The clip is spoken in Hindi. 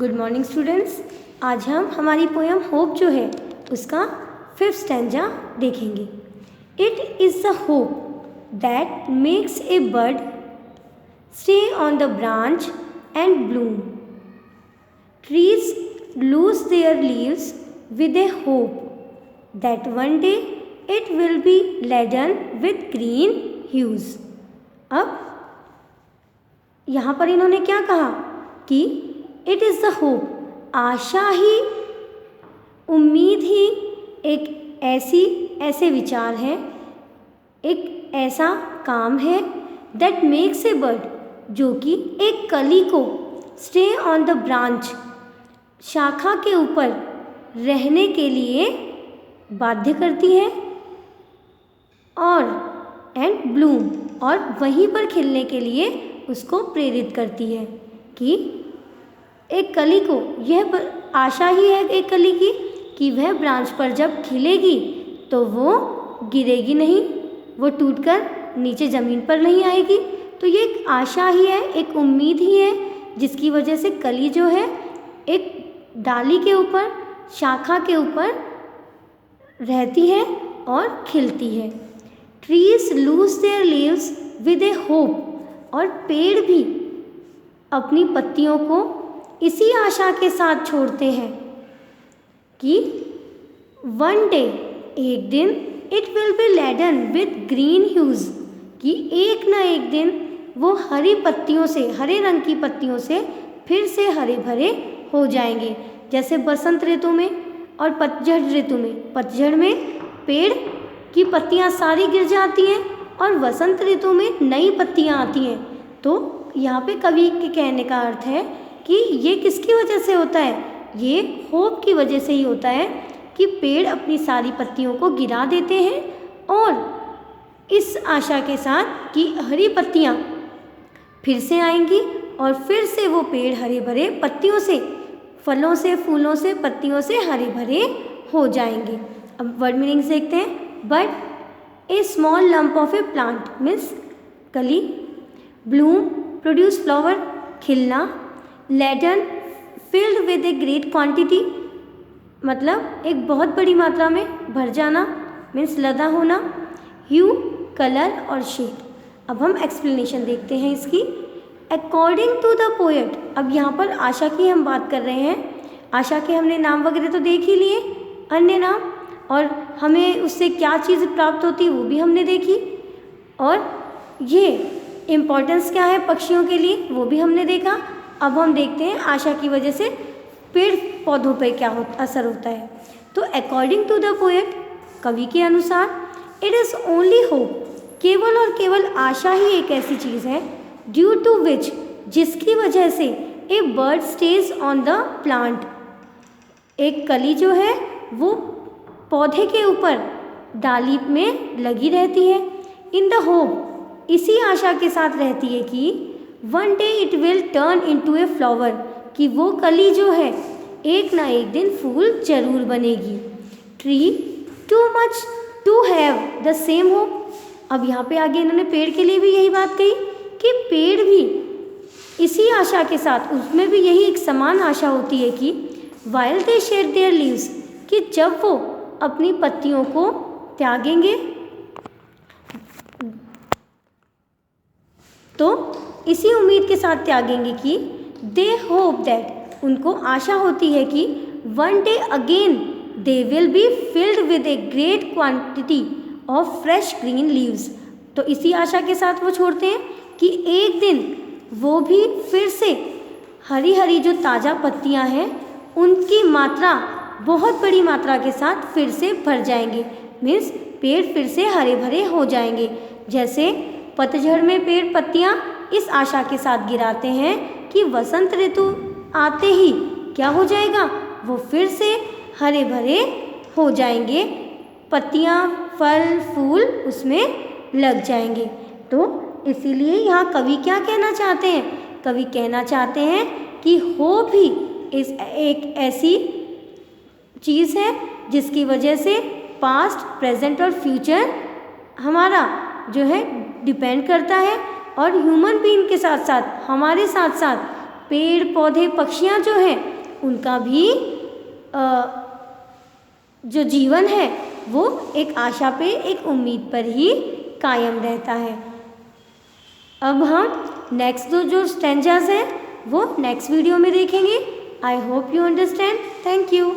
Good morning students. आज हम हमारी पोएम होप जो है उसका 5th स्टैंजा देखेंगे। It is the hope that makes a bird stay on the branch and bloom, trees lose their leaves with a hope that one day it will be laden with green hues. अब यहाँ पर इन्होंने क्या कहा कि इट इज़ द होप, आशा ही, उम्मीद ही एक ऐसे विचार है, एक ऐसा काम है दैट मेक्स ए बर्ड, जो कि एक कली को स्टे ऑन द ब्रांच, शाखा के ऊपर रहने के लिए बाध्य करती है, और एंड ब्लूम, और वहीं पर खिलने के लिए उसको प्रेरित करती है कि एक कली को यह आशा ही है एक कली की कि वह ब्रांच पर जब खिलेगी तो वो गिरेगी नहीं, वो टूटकर नीचे ज़मीन पर नहीं आएगी। तो ये एक आशा ही है, एक उम्मीद ही है, जिसकी वजह से कली जो है एक डाली के ऊपर, शाखा के ऊपर रहती है और खिलती है। Trees lose their leaves with a hope, और पेड़ भी अपनी पत्तियों को इसी आशा के साथ छोड़ते हैं कि वन डे, एक दिन, it will be laden with green hues, कि एक ना एक दिन वो हरी पत्तियों से, हरे रंग की पत्तियों से फिर से हरे भरे हो जाएंगे। जैसे बसंत ऋतु में और पतझड़ ऋतु में, पतझड़ में पेड़ की पत्तियां सारी गिर जाती हैं और वसंत ऋतु में नई पत्तियां आती हैं। तो यहाँ पे कवि के कहने का अर्थ है कि ये किसकी वजह से होता है, ये होप की वजह से ही होता है कि पेड़ अपनी सारी पत्तियों को गिरा देते हैं और इस आशा के साथ कि हरी पत्तियाँ फिर से आएंगी और फिर से वो पेड़ हरे भरे पत्तियों से, फलों से, फूलों से, पत्तियों से हरे भरे हो जाएंगे। अब वर्ड मीनिंग्स देखते हैं। But a small lump of a plant means कली, ब्लूम प्रोड्यूस फ्लावर खिलना, laden filled with a great quantity मतलब एक बहुत बड़ी मात्रा में भर जाना मीन्स लदा होना, ह्यू कलर और शेड। अब हम एक्सप्लेनेशन देखते हैं इसकी। अकॉर्डिंग टू द पोएट, अब यहाँ पर आशा की हम बात कर रहे हैं। आशा के हमने नाम वगैरह तो देख ही लिए, अन्य नाम, और हमें उससे क्या चीज़ प्राप्त होती वो भी हमने देखी, और ये इम्पोर्टेंस क्या है पक्षियों के लिए वो भी हमने देखा। अब हम देखते हैं आशा की वजह से पेड़ पौधों पर क्या असर होता है। तो अकॉर्डिंग टू द पोएट, कवि के अनुसार, इट इज़ ओनली होप, केवल और केवल आशा ही एक ऐसी चीज़ है, ड्यू टू विच, जिसकी वजह से a bird stays on the plant, एक कली जो है वो पौधे के ऊपर डाली में लगी रहती है, इन द होप, इसी आशा के साथ रहती है कि one day it will turn into a flower, कि वो कली जो है एक ना एक दिन फूल जरूर बनेगी। Tree too much to have the same hope, अब यहाँ पे आगे इन्होंने पेड़ के लिए भी यही बात कही कि पेड़ भी इसी आशा के साथ, उसमें भी यही एक समान आशा होती है कि while they shade there leaves, कि जब वो अपनी पत्तियों को त्यागेंगे तो इसी उम्मीद के साथ त्यागेंगे कि दे होप दैट, उनको आशा होती है कि one day again they will be filled with a great quantity of fresh green leaves. तो इसी आशा के साथ वो छोड़ते हैं कि एक दिन वो भी फिर से हरी हरी जो ताज़ा पत्तियां हैं उनकी मात्रा बहुत बड़ी मात्रा के साथ फिर से भर जाएंगे, मीन्स पेड़ फिर से हरे भरे हो जाएंगे। जैसे पतझड़ में पेड़ पत्तियां इस आशा के साथ गिराते हैं कि वसंत ऋतु आते ही क्या हो जाएगा, वो फिर से हरे भरे हो जाएंगे, पत्तियां, फल, फूल उसमें लग जाएंगे। तो इसीलिए यहाँ कवि क्या कहना चाहते हैं, कवि कहना चाहते हैं कि होप ही एक ऐसी चीज़ है जिसकी वजह से पास्ट, प्रेजेंट और फ्यूचर हमारा जो है डिपेंड करता है, और ह्यूमन बीइंग के साथ साथ हमारे साथ साथ पेड़ पौधे पक्षियाँ जो हैं उनका भी जो जीवन है वो एक आशा पे, एक उम्मीद पर ही कायम रहता है। अब हम नेक्स्ट जो स्टेंजास हैं वो नेक्स्ट वीडियो में देखेंगे। I hope you understand. Thank you.